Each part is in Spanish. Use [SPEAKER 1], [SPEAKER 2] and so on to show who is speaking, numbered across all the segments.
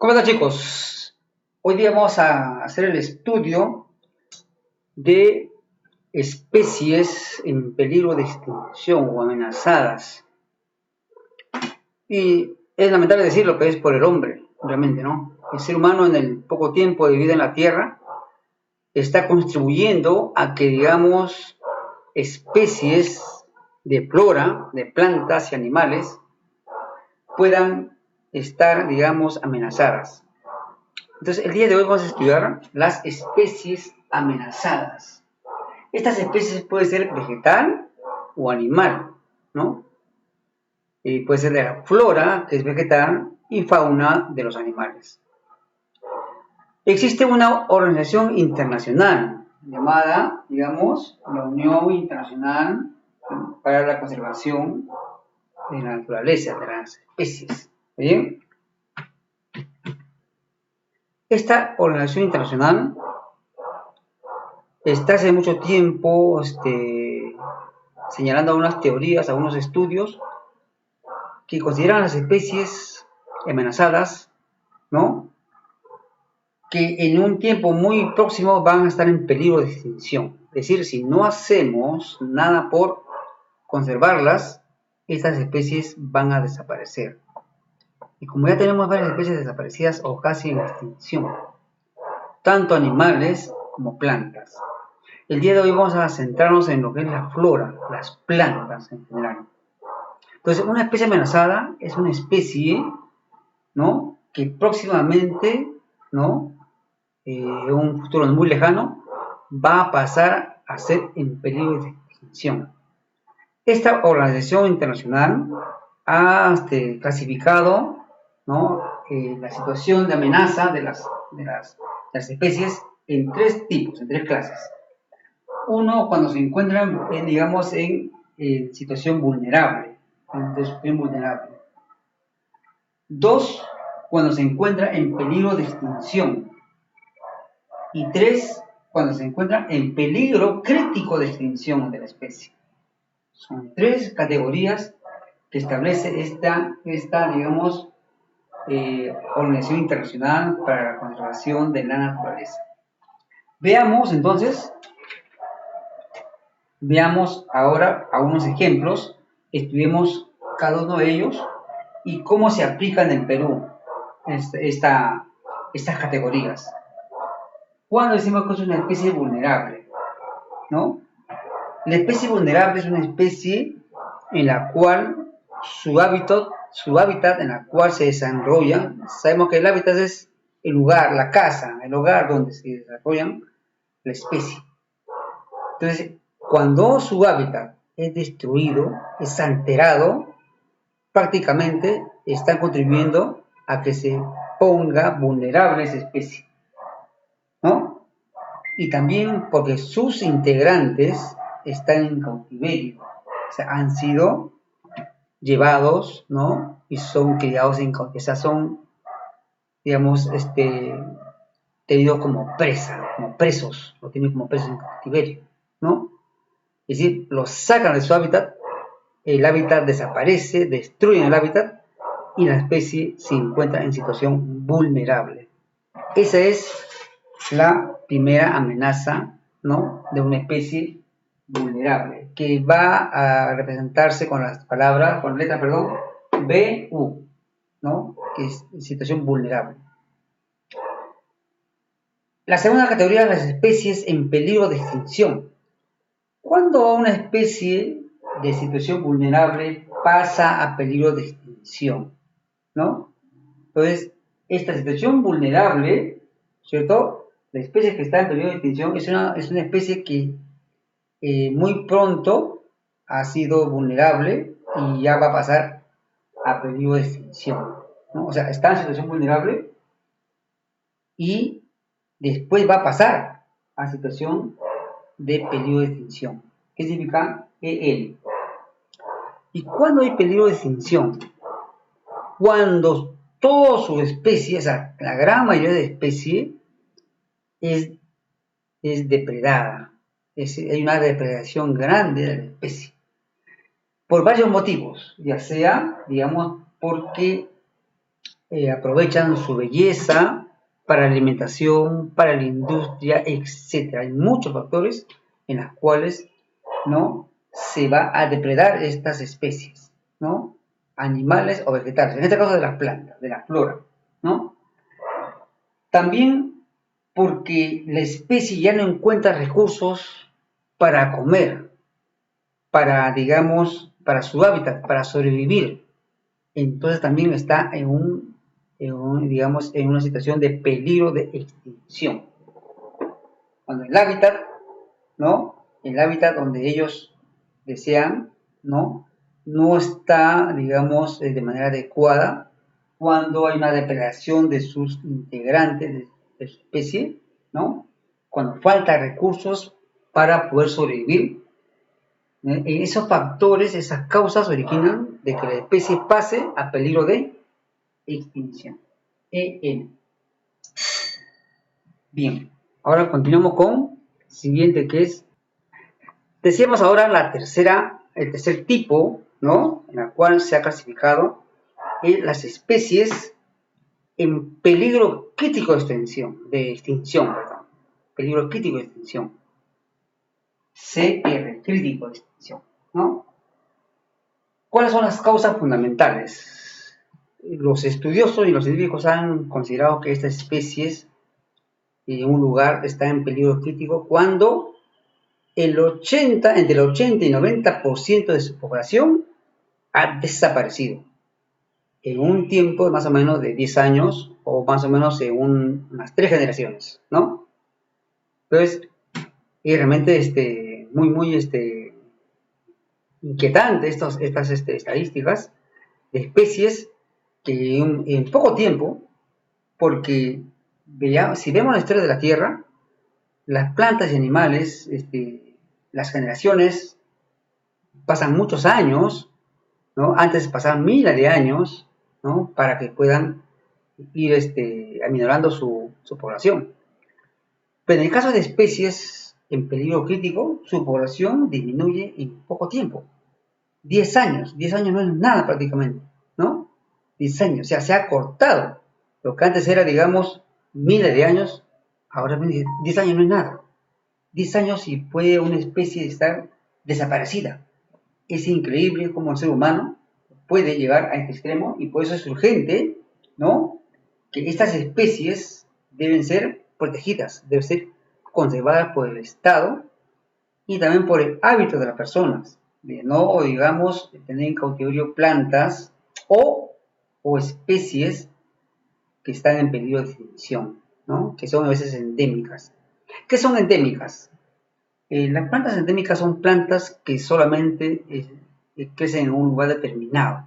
[SPEAKER 1] ¿Cómo están, chicos? Hoy día vamos a hacer el estudio de especies en peligro de extinción o amenazadas. Y es lamentable decirlo, que es por el hombre, realmente, ¿no? El ser humano en el poco tiempo de vida en la Tierra está contribuyendo a que, digamos, especies de flora, de plantas y animales puedan estar, digamos, amenazadas. Entonces, el día de hoy vamos a estudiar las especies amenazadas. Estas especies pueden ser vegetal o animal, ¿no? Puede ser de la flora, que es vegetal, y fauna de los animales. Existe una organización internacional llamada, digamos, la Unión Internacional para la Conservación de la Naturaleza, de las especies. ¿Bien? Esta organización internacional está hace mucho tiempo señalando algunas teorías, algunos estudios que consideran las especies amenazadas, ¿no? Que en un tiempo muy próximo van a estar en peligro de extinción. Es decir, si no hacemos nada por conservarlas, estas especies van a desaparecer. Y como ya tenemos varias especies desaparecidas o casi en extinción, tanto animales como plantas. El día de hoy vamos a centrarnos en lo que es la flora, las plantas en general. Entonces, una especie amenazada es una especie, ¿no?, que próximamente, ¿no?, en un futuro muy lejano, va a pasar a ser en peligro de extinción. Esta organización internacional ha clasificado, ¿no?, la situación de amenaza de las especies en tres tipos, en tres clases. Uno, cuando se encuentran, digamos, en situación vulnerable. Dos, cuando se encuentra en peligro de extinción. Y tres, cuando se encuentra en peligro crítico de extinción de la especie. Son tres categorías que establece esta digamos, Organización Internacional para la Conservación de la Naturaleza. Veamos entonces. Veamos ahora algunos ejemplos, estudiemos cada uno de ellos y cómo se aplican en Perú estas categorías. ¿Cuándo decimos que es una especie vulnerable? ¿No? La especie vulnerable es una especie en la cual su hábitat en la cual se desarrolla, sabemos que el hábitat es el lugar, la casa, el hogar donde se desarrollan la especie. Entonces, cuando su hábitat es destruido, es alterado, prácticamente está contribuyendo a que se ponga vulnerable esa especie, ¿no? Y también porque sus integrantes están en cautiverio, o sea, han sido llevados, ¿no? Y son criados en cautiverio, o sea, son, digamos, tenidos como presa, como presos, lo tienen como presos en cautiverio, ¿no? Es decir, los sacan de su hábitat, el hábitat desaparece, destruyen el hábitat y la especie se encuentra en situación vulnerable. Esa es la primera amenaza, ¿no?, de una especie vulnerable, que va a representarse con las palabras, con letras, perdón, BU, ¿no?, que es situación vulnerable. La segunda categoría de las especies en peligro de extinción. ¿Cuándo una especie de situación vulnerable pasa a peligro de extinción? ¿No? Entonces, esta situación vulnerable, ¿cierto? La especie que está en peligro de extinción es una especie que muy pronto ha sido vulnerable y ya va a pasar a peligro de extinción, ¿no? O sea, está en situación vulnerable y después va a pasar a situación de peligro de extinción. ¿Qué significa EL? ¿Y cuándo hay peligro de extinción? Cuando toda su especie, o sea, la gran mayoría de especies, es depredada. Hay una depredación grande de la especie. Por varios motivos, ya sea, digamos, porque aprovechan su belleza para la alimentación, para la industria, etc. Hay muchos factores en los cuales, ¿no?, se va a depredar estas especies, ¿no?, animales o vegetales, en este caso de las plantas, de la flora, ¿no? También porque la especie ya no encuentra recursos para comer, para, digamos, para su hábitat, para sobrevivir. Entonces también está digamos, en una situación de peligro de extinción. Cuando el hábitat, ¿no?, el hábitat donde ellos desean, ¿no?, no está, digamos, de manera adecuada, cuando hay una depredación de sus integrantes de su especie, ¿no?, cuando falta recursos para poder sobrevivir, esos factores, esas causas originan de que la especie pase a peligro de extinción. EN. Bien, ahora continuamos con el siguiente, que es, decíamos ahora el tercer tipo, ¿no?, en la cual se ha clasificado las especies en peligro crítico de extinción, peligro crítico de extinción. CR, crítico de extinción, ¿no? ¿Cuáles son las causas fundamentales? Los estudiosos y los científicos han considerado que estas especies en un lugar está en peligro crítico cuando entre el 80 y 90% de su población ha desaparecido en un tiempo más o menos de 10 años o más o menos en unas 3 generaciones, ¿no? Entonces, es realmente muy inquietante estas estadísticas de especies que en poco tiempo, porque si vemos la historia de la Tierra, las plantas y animales, las generaciones pasan muchos años, ¿no? Antes pasaban miles de años, ¿no?, para que puedan ir aminorando su población. Pero en el caso de especies en peligro crítico, su población disminuye en poco tiempo. 10 años no es nada prácticamente, ¿no? 10 años, o sea, se ha cortado. Lo que antes era, digamos, miles de años, ahora 10 años no es nada. 10 años y puede una especie estar desaparecida. Es increíble cómo el ser humano puede llegar a este extremo y por eso es urgente, ¿no?, que estas especies deben ser protegidas, deben ser conservadas por el Estado y también por el hábito de las personas, de no, digamos, tener en cautiverio plantas o especies que están en peligro de extinción, ¿no?, que son a veces endémicas. ¿Qué son endémicas? Las plantas endémicas son plantas que solamente crecen en un lugar determinado,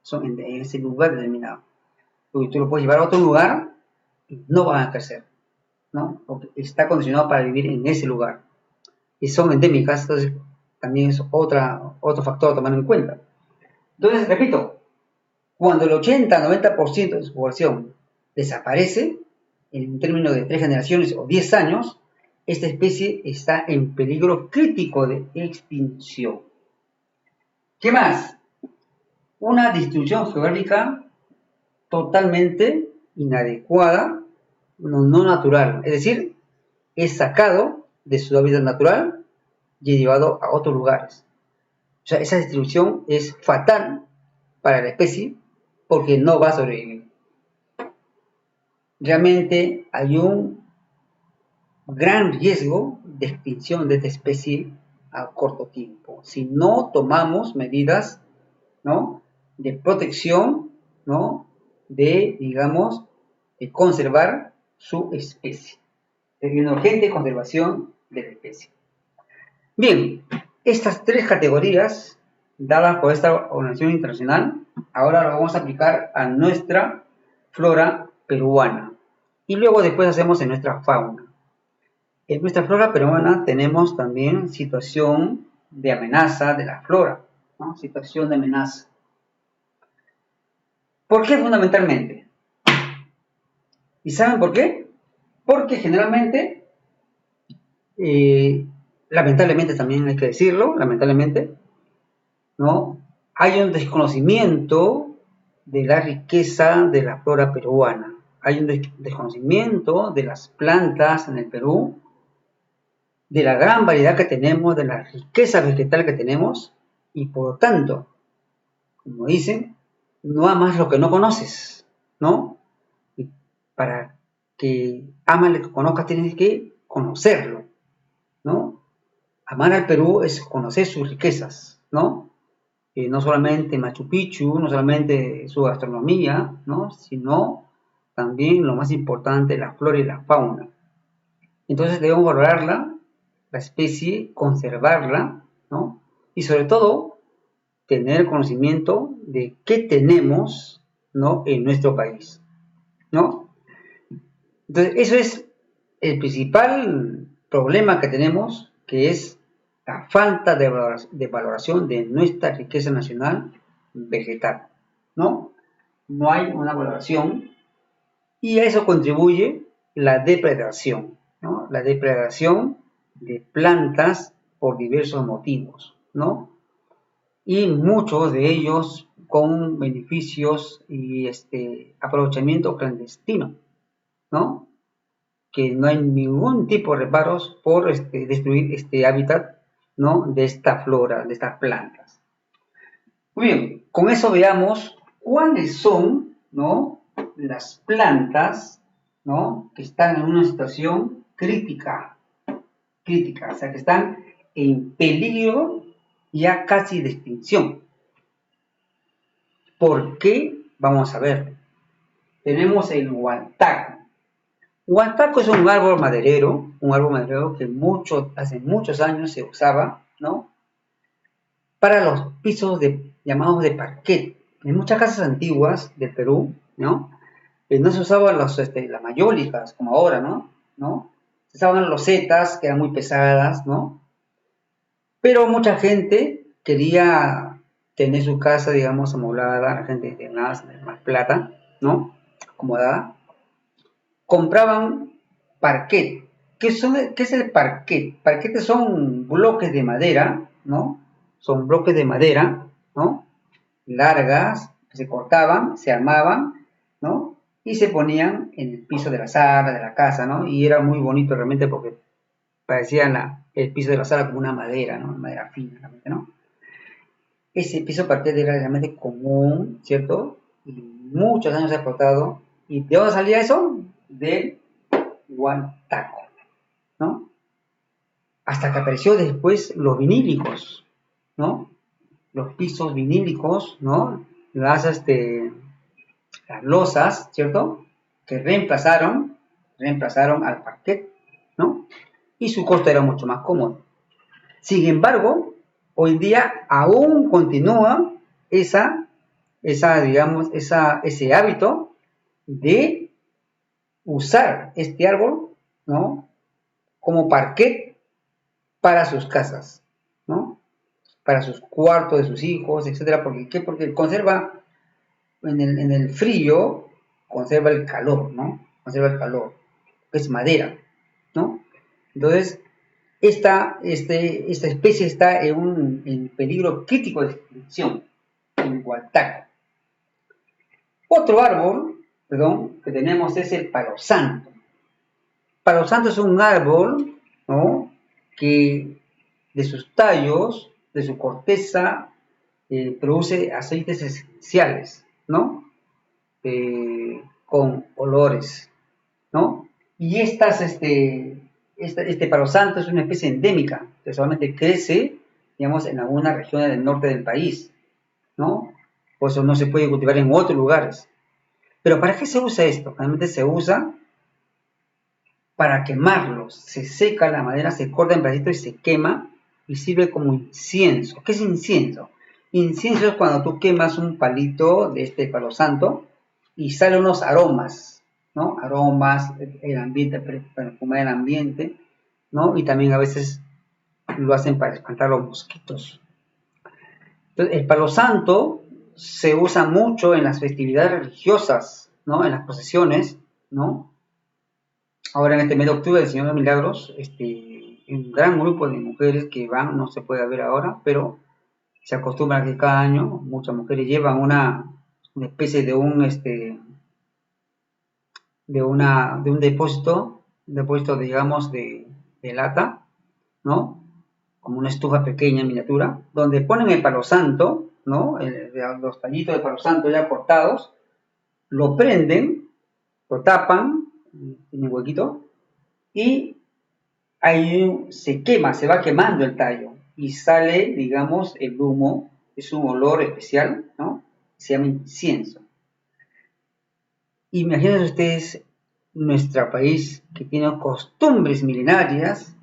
[SPEAKER 1] son en ese lugar determinado. Tú lo puedes llevar a otro lugar y no van a crecer, ¿no?, porque está condicionado para vivir en ese lugar. Y son endémicas, entonces también es otro factor a tomar en cuenta. Entonces, repito, cuando el 80-90% de su población desaparece, en términos de 3 generaciones o 10 años, esta especie está en peligro crítico de extinción. ¿Qué más? Una distribución geográfica totalmente inadecuada, no natural, es decir, es sacado de su hábitat natural y es llevado a otros lugares. O sea, esa distribución es fatal para la especie porque no va a sobrevivir. Realmente hay un gran riesgo de extinción de esta especie a corto tiempo. Si no tomamos medidas, ¿no?, de protección, ¿no?, digamos, de conservar su especie. Es una urgente conservación de la especie. Bien, estas 3 categorías dadas por esta organización internacional, ahora lo vamos a aplicar a nuestra flora peruana. Y luego después hacemos en nuestra fauna. En nuestra flora peruana tenemos también situación de amenaza de la flora, ¿no?, situación de amenaza. ¿Por qué fundamentalmente? ¿Y saben por qué? Porque generalmente, lamentablemente también hay que decirlo, lamentablemente, ¿no?, hay un desconocimiento de la riqueza de la flora peruana. Hay un desconocimiento de las plantas en el Perú, de la gran variedad que tenemos, de la riqueza vegetal que tenemos, y por lo tanto, como dicen, no amas lo que no conoces, ¿no? Y para que amas lo que conozcas tienes que conocerlo, ¿no? Amar al Perú es conocer sus riquezas, ¿no? No solamente Machu Picchu, no solamente su gastronomía, ¿no? Sino también lo más importante, la flora y la fauna. Entonces debemos valorarla, la especie, conservarla, ¿no? Y sobre todo, tener conocimiento de qué tenemos, ¿no? En nuestro país, ¿no? Entonces, eso es el principal problema que tenemos, que es la falta de valoración de nuestra riqueza nacional vegetal, ¿no? No hay una valoración y a eso contribuye la depredación, ¿no? La depredación de plantas por diversos motivos, ¿no? Y muchos de ellos con beneficios y aprovechamiento clandestino, ¿no? Que no hay ningún tipo de reparos por destruir este hábitat, ¿no? De esta flora, de estas plantas. Muy bien, con eso veamos cuáles son, ¿no? Las plantas, ¿no? Que están en una situación crítica, o sea, que están en peligro ya casi de extinción. ¿Por qué? Vamos a ver. Tenemos el huantaco. Huantaco es un árbol maderero que hace muchos años se usaba, ¿no? Para los pisos llamados de parquet. En muchas casas antiguas del Perú, ¿no? No se usaban las mayólicas como ahora, ¿no? Se usaban losetas que eran muy pesadas, ¿no? Pero mucha gente quería tener su casa, digamos, amoblada, la gente de más plata, ¿no? Acomodada. Compraban parquet. ¿Qué es el parquet? Parquetes son bloques de madera, ¿no? Son bloques de madera, ¿no? Largas, que se cortaban, se armaban, ¿no? Y se ponían en el piso de la sala, de la casa, ¿no? Y era muy bonito realmente porque parecía el piso de la sala como una madera, ¿no? Madera fina, realmente, ¿no? Ese piso parquet era realmente común, ¿cierto? Y muchos años se ha explotado. ¿Y de dónde salía eso? Del huantaco, ¿no? Hasta que apareció después los vinílicos, ¿no? Los pisos vinílicos, ¿no? Las losas, ¿cierto? Que reemplazaron al parquet, ¿no? Y su costo era mucho más cómodo. Sin embargo, hoy en día aún continúa ese hábito de usar este árbol, ¿no? Como parquet para sus casas, ¿no? Para sus cuartos de sus hijos, etcétera. Porque conserva en el frío, conserva el calor, ¿no? Conserva el calor. Es madera, ¿no? Entonces, esta especie está en peligro crítico de extinción, el huantaco. Otro árbol, que tenemos es el palo santo. Palo santo es un árbol, ¿no? Que de sus tallos, de su corteza, produce aceites esenciales, ¿no? Con olores, ¿no? Y este palo santo es una especie endémica, que solamente crece, digamos, en algunas regiones del norte del país, ¿no? Por eso no se puede cultivar en otros lugares. Pero ¿para qué se usa esto? Realmente se usa para quemarlos. Se seca la madera, se corta en pedacitos y se quema y sirve como incienso. ¿Qué es incienso? Incienso es cuando tú quemas un palito de este palo santo y salen unos aromas, ¿no? Aromas, el ambiente, perfumar el ambiente, ¿no? Y también a veces lo hacen para espantar los mosquitos. Entonces, el palo santo se usa mucho en las festividades religiosas, ¿no? En las procesiones, ¿no? Ahora en este mes de octubre del Señor de Milagros, un gran grupo de mujeres que van, no se puede ver ahora, pero se acostumbra a que cada año muchas mujeres llevan una especie de un depósito, digamos, de lata, ¿no? Como una estufa pequeña en miniatura, donde ponen el palo santo, ¿no? Los tallitos de palo santo ya cortados, lo prenden, lo tapan, tiene un huequito, y ahí se quema, se va quemando el tallo, y sale, digamos, el humo, es un olor especial, ¿no? Se llama incienso. Imagínense ustedes nuestro país que tiene costumbres milenarias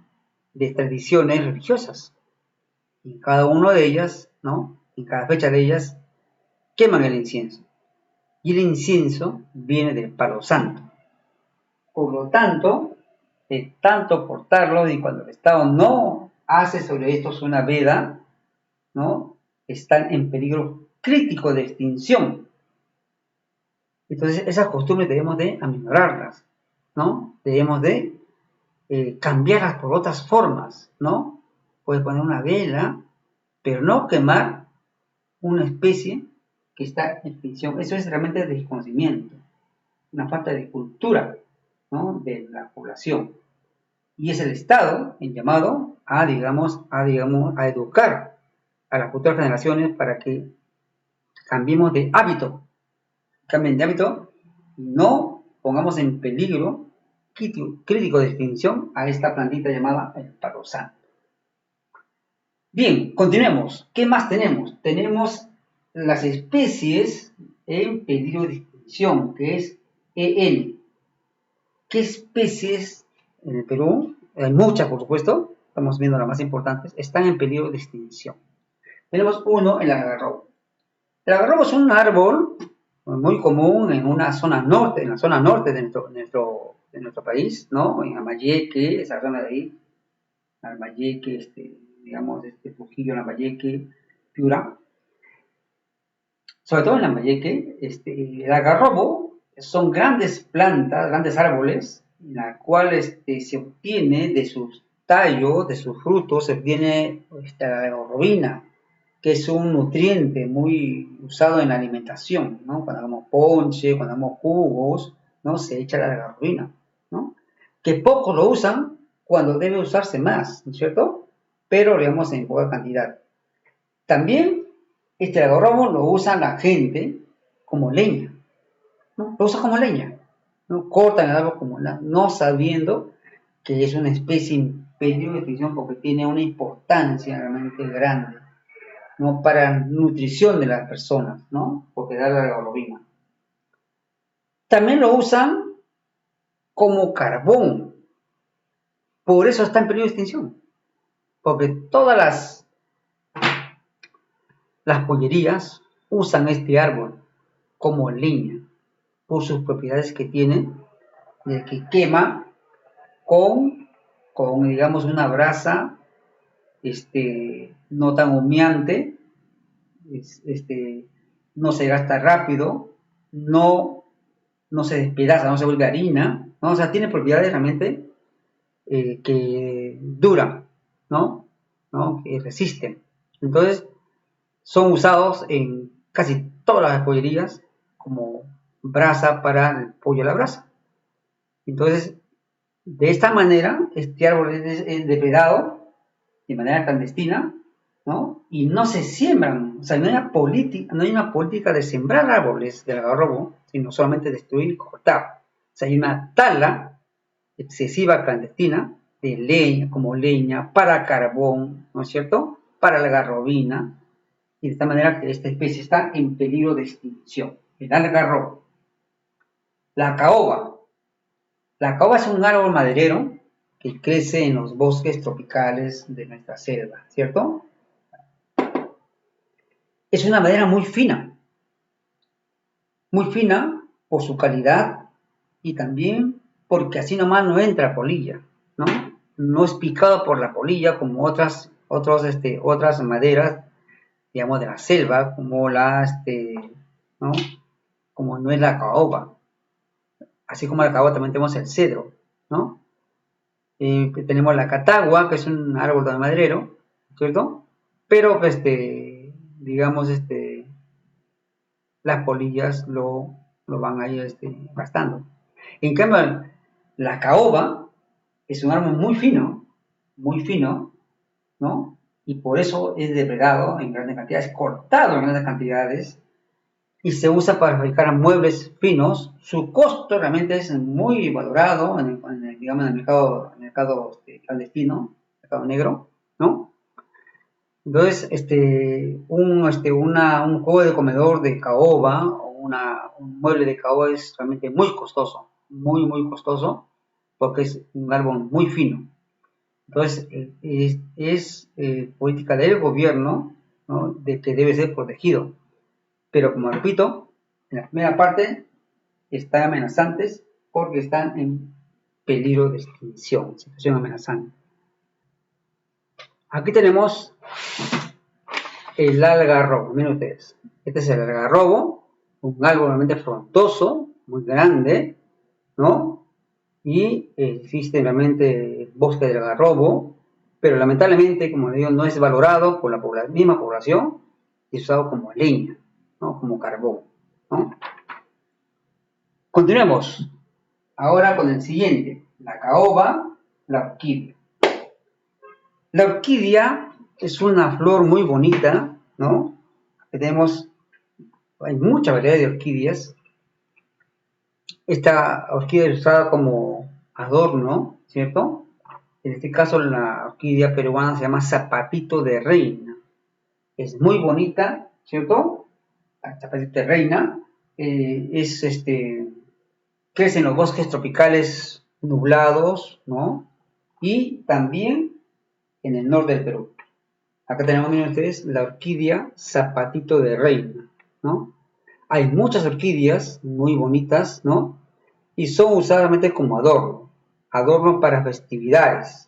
[SPEAKER 1] de tradiciones religiosas. Y en cada una de ellas, ¿no? En cada fecha de ellas, queman el incienso. Y el incienso viene del palo santo. Por lo tanto, de tanto portarlo y cuando el Estado no hace sobre estos una veda, ¿no? Están en peligro crítico de extinción. Entonces, esas costumbres debemos de aminorarlas, ¿no? Debemos de cambiarlas por otras formas, ¿no? Puedes poner una vela, pero no quemar una especie que está en extinción. Eso es realmente desconocimiento, una falta de cultura, ¿no? De la población. Y es el Estado el llamado a educar a las futuras generaciones para que cambiemos de hábito, cambien de hábito y no pongamos en peligro crítico de extinción a esta plantita llamada el palo santo. Bien, continuemos. ¿Qué más tenemos? Tenemos las especies en peligro de extinción, que es EL. ¿Qué especies en el Perú? Hay muchas, por supuesto, estamos viendo las más importantes, están en peligro de extinción. Tenemos uno, el algarrobo. El algarrobo es un árbol muy común en una zona norte, en la zona norte de nuestro país, ¿no? En Lambayeque, esa zona de ahí, Lambayeque, digamos, Trujillo, Lambayeque, Piura. Sobre todo en Lambayeque, el algarrobo son grandes plantas, grandes árboles, en la cual se obtiene de sus tallos, de sus frutos, se obtiene la algarrobina, que es un nutriente muy usado en la alimentación, ¿no? Cuando hagamos ponche, cuando hagamos jugos, ¿no? Se echa la algarrobina, ¿no? Que pocos lo usan cuando debe usarse más, ¿no es cierto? Pero, digamos, en poca cantidad. También este algarrobo lo usa la gente como leña, ¿no? Lo usa como leña, ¿no? Cortan el árbol como leña, no sabiendo que es una especie en peligro de extinción porque tiene una importancia realmente grande, ¿no? Para nutrición de las personas, ¿no? Porque da la algarrobina. También lo usan como carbón, por eso está en peligro de extinción, porque todas las pollerías usan este árbol como leña por sus propiedades que tiene, de que quema con digamos una brasa no tan humeante, no se gasta rápido, no se despedaza, no se vuelve harina, ¿no? O sea, tiene propiedades realmente que duran, ¿no? Que resisten. Entonces, son usados en casi todas las pollerías como brasa para el pollo a la brasa. Entonces, de esta manera, este árbol es depredado de manera clandestina, ¿no? Y no se siembran, o sea, no hay una política de sembrar árboles del algarrobo, sino solamente destruir y cortar. O sea, hay una tala excesiva clandestina de leña, como leña, para carbón, ¿no es cierto? Para la algarrobina, y de esta manera que esta especie está en peligro de extinción. El algarrobo. La caoba. La caoba es un árbol maderero que crece en los bosques tropicales de nuestra selva, ¿cierto? Es una madera muy fina por su calidad y también porque así nomás no entra polilla, ¿no? No es picado por la polilla como otras maderas, digamos, de la selva, como ¿no? Como no es la caoba. Así como la caoba también tenemos el cedro, ¿no? Tenemos la catagua, que es un árbol de maderero, ¿cierto? Pero, digamos, las polillas lo van a ir gastando. En cambio, la caoba es un árbol muy fino, ¿no? Y por eso es depredado en grandes cantidades, cortado en grandes cantidades, y se usa para fabricar muebles finos. Su costo realmente es muy valorado digamos, en el mercado clandestino, mercado negro, ¿no? Entonces, un juego de comedor de caoba o un mueble de caoba es realmente muy costoso, muy costoso, porque es un árbol muy fino. Entonces, es política del gobierno, ¿no?, de que debe ser protegido. Pero como repito, en la primera parte están amenazantes porque están en peligro de extinción, situación amenazante. Aquí tenemos el algarrobo, miren ustedes. Este es el algarrobo, un árbol realmente frondoso, muy grande, ¿no? Y existe realmente el bosque del algarrobo, pero lamentablemente, como les digo, no es valorado por la misma población y es usado como leña, ¿no?, como carbón, ¿no? Continuemos ahora con el siguiente, la caoba, la orquídea. La orquídea es una flor muy bonita, ¿no? Hay mucha variedad de orquídeas. Esta orquídea es usada como adorno, ¿cierto? En este caso la orquídea peruana se llama zapatito de reina. Es muy bonita, ¿cierto? La zapatito de reina crece en los bosques tropicales nublados, ¿no? Y también en el norte del Perú. Acá tenemos, miren ustedes, la orquídea zapatito de reina, ¿no? Hay muchas orquídeas muy bonitas, ¿no? Y son usadas realmente como adorno para festividades,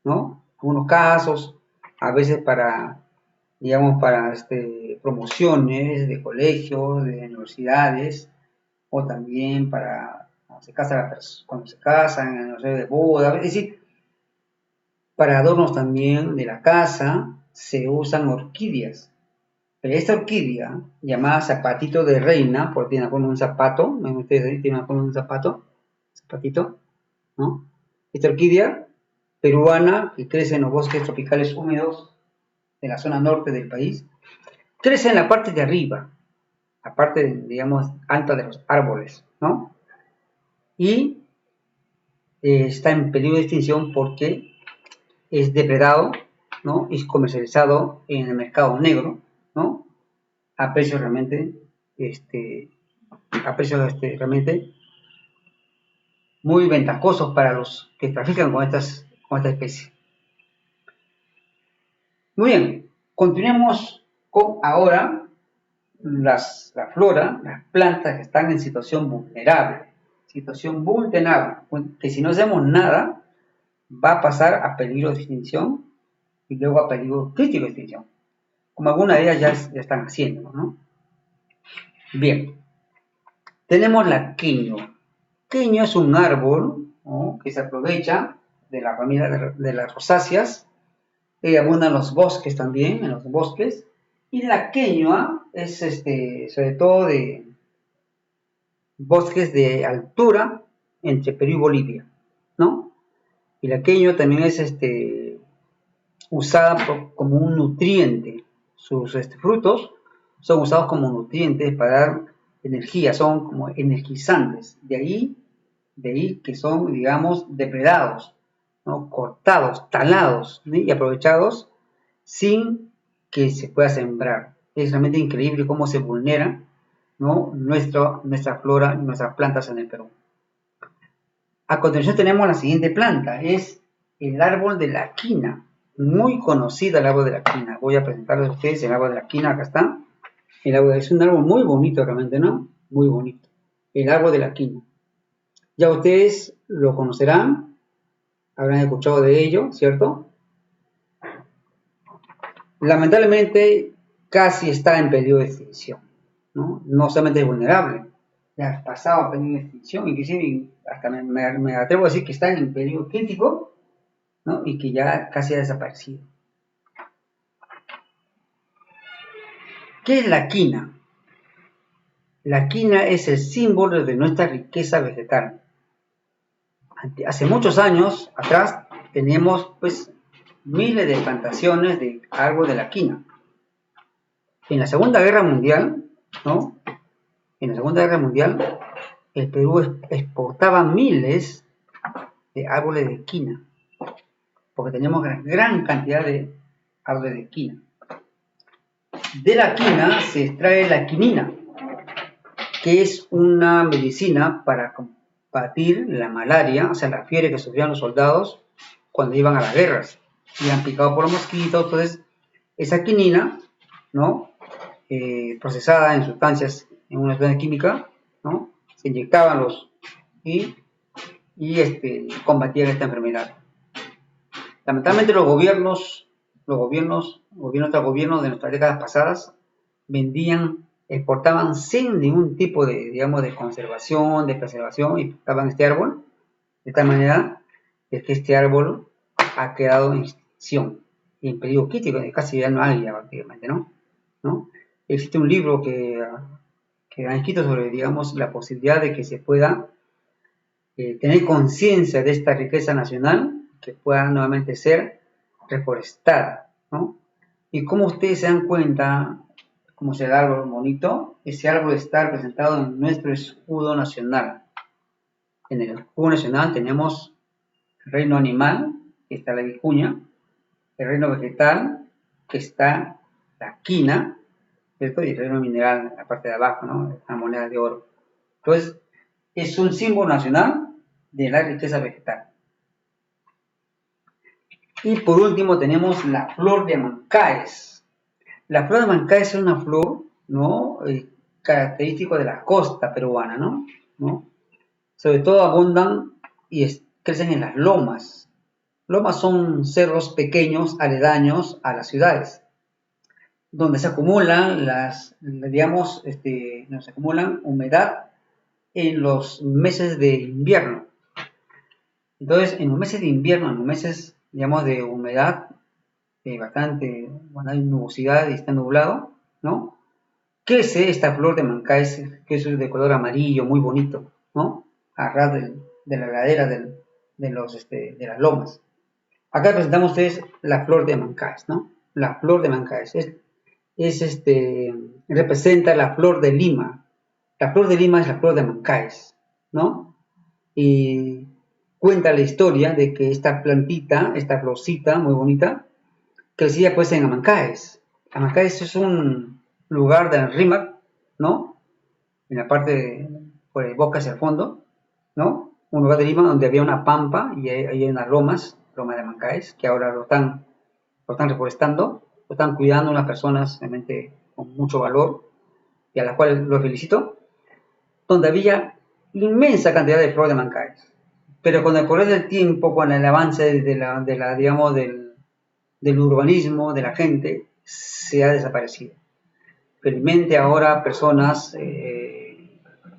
[SPEAKER 1] ¿no? En algunos casos, a veces digamos, para promociones de colegios, de universidades, o también para cuando se casan, en el de boda, es decir, para adornos también de la casa se usan orquídeas. Pero esta orquídea, llamada zapatito de reina, porque tiene un zapato, ven ustedes ahí, tiene un zapatito, ¿no? Esta orquídea peruana, que crece en los bosques tropicales húmedos de la zona norte del país, crece en la parte de arriba, la parte, digamos, alta de los árboles, ¿no? Y está en peligro de extinción porque es depredado, ¿no? Y es comercializado en el mercado negro, ¿no? A precios realmente, realmente muy ventajosos para los que trafican con esta especie. Muy bien, continuemos con ahora la flora, las plantas que están en situación vulnerable, que si no hacemos nada va a pasar a peligro de extinción y luego a peligro crítico de extinción, como algunas de ellas ya están haciendo, ¿no? Bien, tenemos la quinoa. Quinoa es un árbol, ¿no?, que se aprovecha de la familia de las rosáceas, que abundan en los bosques también, en los bosques, y la quinoa es sobre todo de bosques de altura entre Perú y Bolivia, ¿no? Y la quinoa también es usada como un nutriente. Sus frutos son usados como nutrientes para dar energía, son como energizantes. De ahí que son, digamos, depredados, ¿no?, cortados, talados, ¿sí?, y aprovechados sin que se pueda sembrar. Es realmente increíble cómo se vulnera, ¿no?, nuestra flora y nuestras plantas en el Perú. A continuación tenemos la siguiente planta, es el árbol de la quina. Muy conocida el árbol de la quina. Voy a presentarles a ustedes el árbol de la quina, acá está. Es un árbol muy bonito realmente, ¿no? Muy bonito. El árbol de la quina. Ya ustedes lo conocerán, habrán escuchado de ello, ¿cierto? Lamentablemente casi está en peligro de extinción, ¿no? No solamente es vulnerable, ya ha pasado a peligro de extinción, inclusive hasta me atrevo a decir que está en peligro crítico, ¿no?, y que ya casi ha desaparecido. ¿Qué es la quina? La quina es el símbolo de nuestra riqueza vegetal. Hace muchos años atrás teníamos pues miles de plantaciones de árbol de la quina. En la Segunda Guerra Mundial, ¿no? En la Segunda Guerra Mundial, el Perú exportaba miles de árboles de quina, porque teníamos gran cantidad de árboles de quina. De la quina se extrae la quinina, que es una medicina para combatir la malaria, o sea, la fiebre que sufrían los soldados cuando iban a las guerras. Iban picados por los mosquitos. Entonces, esa quinina, ¿no? Procesada en sustancias, en una sustancia química, ¿no? Se inyectaban y combatían esta enfermedad. Lamentablemente los gobiernos tras gobiernos de nuestras décadas pasadas exportaban sin ningún tipo de, digamos, de conservación, de preservación, y exportaban este árbol, de tal manera que este árbol ha quedado en extinción, en peligro crítico, casi ya no hay prácticamente, ¿no? Existe un libro que han escrito sobre, digamos, la posibilidad de que se pueda tener conciencia de esta riqueza nacional, que pueda nuevamente ser reforestada, ¿no? Y como ustedes se dan cuenta, como se da el árbol bonito, ese árbol está representado en nuestro escudo nacional. En el escudo nacional tenemos el reino animal, que está la vicuña, el reino vegetal, que está la quina, ¿cierto? Y el reino mineral, la parte de abajo, ¿no? La moneda de oro. Entonces, es un símbolo nacional de la riqueza vegetal. Y por último tenemos la flor de Mancaes. La flor de Mancaes es una flor, ¿no? Característico de la costa peruana, ¿no? Sobre todo abundan y crecen en las lomas. Lomas son cerros pequeños aledaños a las ciudades, donde se acumulan nos acumulan humedad en los meses de invierno. Entonces, en los meses de invierno, en los meses, digamos, de humedad, bastante, cuando hay nubosidad y está nublado, ¿no? Crece esta flor de Mancaes, que es de color amarillo, muy bonito, ¿no? A ras de la ladera de las lomas. Acá presentamos ustedes la flor de Mancaes, ¿no? La flor de Mancaes representa la flor de Lima. La flor de Lima es la flor de Mancaes, ¿no? Y cuenta la historia de que esta plantita, esta florcita muy bonita, crecía pues en Amancaes. Amancaes es un lugar del Rímac, ¿no? En la parte por el Boca hacia el fondo, ¿no? Un lugar de Lima donde había una pampa y hay unas lomas, loma de Amancaes, que ahora lo están reforestando, lo están cuidando unas personas realmente con mucho valor y a las cuales los felicito, donde había inmensa cantidad de flor de Mancaes. Pero con el correr del tiempo, con el avance digamos, del urbanismo, de la gente, se ha desaparecido. Felizmente ahora personas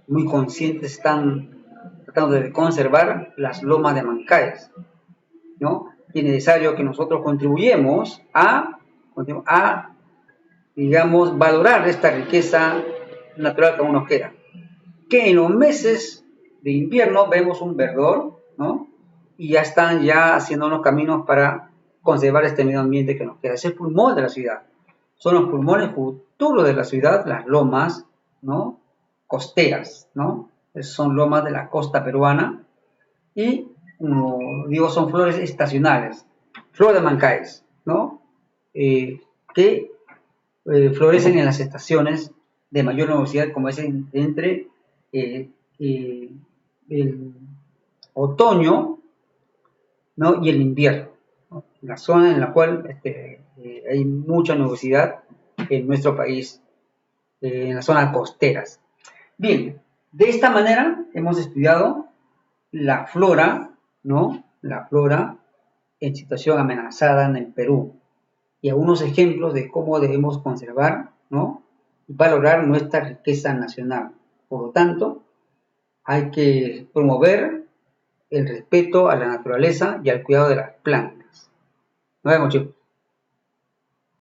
[SPEAKER 1] muy conscientes están tratando de conservar las lomas de Mancaes, ¿no? Y es necesario que nosotros contribuyamos a digamos, valorar esta riqueza natural que aún nos queda. Que en los meses de invierno vemos un verdor, ¿no? Y ya están haciendo unos caminos para conservar este medio ambiente que nos queda. Es el pulmón de la ciudad. Son los pulmones futuros de la ciudad, las lomas, ¿no? Costeras, ¿no? Son lomas de la costa peruana y, como digo, son flores estacionales. Flor de Mancaes, ¿no? Que florecen en las estaciones de mayor nubosidad, como es entre el otoño, ¿no? Y el invierno, ¿no? La zona en la cual hay mucha nubosidad en nuestro país, en las zonas costeras. Bien, de esta manera hemos estudiado la flora, ¿no? La flora en situación amenazada en el Perú y algunos ejemplos de cómo debemos conservar, ¿no? Y valorar nuestra riqueza nacional. Por lo tanto, hay que promover el respeto a la naturaleza y al cuidado de las plantas. Nos vemos, chicos.